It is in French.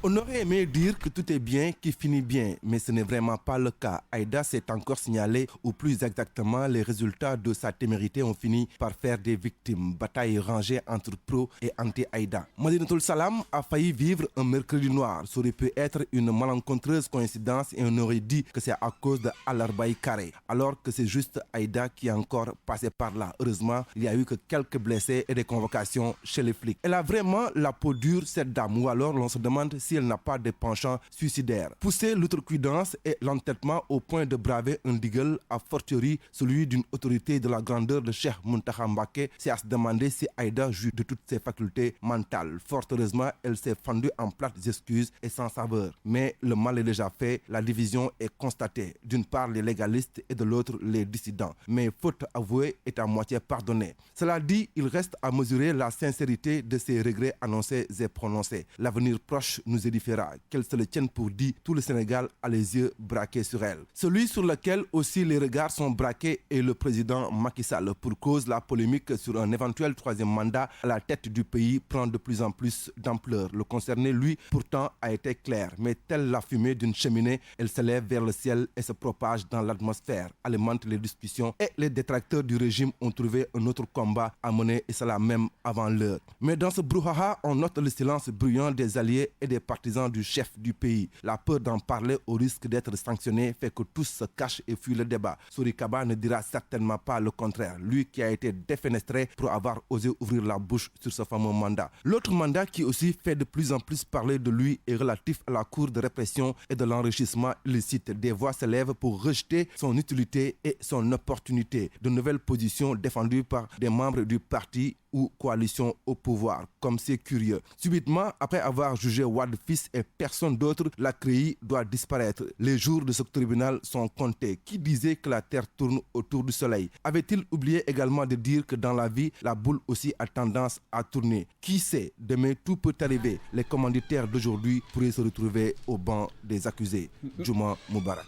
On aurait aimé dire que tout est bien, qui finit bien, mais ce n'est vraiment pas le cas. Aïda s'est encore signalée, ou plus exactement, les résultats de sa témérité ont fini par faire des victimes. Bataille rangée entre pro et anti-Aïda. Madinatul Salam a failli vivre un mercredi noir. Ça aurait pu être une malencontreuse coïncidence et on aurait dit que c'est à cause de Alarbaï Carré, alors que c'est juste Aïda qui est encore passé par là. Heureusement, il n'y a eu que quelques blessés et des convocations chez les flics. Elle a vraiment la peau dure, cette dame, ou alors l'on se demande si elle n'a pas de penchant suicidaire. Pousser l'outrecuidance et l'entêtement au point de braver un deagle, a fortiori celui d'une autorité de la grandeur de Cheikh Muntaha Mbacké, c'est à se demander si Aïda jouit de toutes ses facultés mentales. Fort heureusement, elle s'est fendue en plates excuses et sans saveur. Mais le mal est déjà fait, la division est constatée. D'une part les légalistes et de l'autre les dissidents. Mais faute avouée est à moitié pardonnée. Cela dit, il reste à mesurer la sincérité de ces regrets annoncés et prononcés. L'avenir proche nous édifiera. Qu'elle se le tienne pour dit, tout le Sénégal a les yeux braqués sur elle. Celui sur lequel aussi les regards sont braqués est le président Macky Sall. Pour cause, la polémique sur un éventuel troisième mandat à la tête du pays prend de plus en plus d'ampleur. Le concerné, lui, pourtant, a été clair. Mais telle la fumée d'une cheminée, elle s'élève vers le ciel et se propage dans l'atmosphère, alimente les discussions et les détracteurs du régime ont trouvé un autre combat à mener et cela même avant l'heure. Mais dans ce brouhaha, on note le silence bruyant des alliés et des partisans du chef du pays. La peur d'en parler au risque d'être sanctionné fait que tous se cachent et fuient le débat. Sory Kaba ne dira certainement pas le contraire, lui qui a été défenestré pour avoir osé ouvrir la bouche sur ce fameux mandat. L'autre mandat qui aussi fait de plus en plus parler de lui est relatif à la cour de répression et de l'enrichissement illicite. Des voix s'élèvent pour rejeter son utilité et son opportunité. De nouvelles positions défendues par des membres du parti ou coalition au pouvoir, comme c'est curieux. Subitement, après avoir jugé Wade fils et personne d'autre, la CREI doit disparaître. Les jours de ce tribunal sont comptés. Qui disait que la terre tourne autour du soleil? Avait-il oublié également de dire que dans la vie, la boule aussi a tendance à tourner? Qui sait, demain tout peut arriver. Les commanditaires d'aujourd'hui pourraient se retrouver au banc des accusés. Juma Moubarak.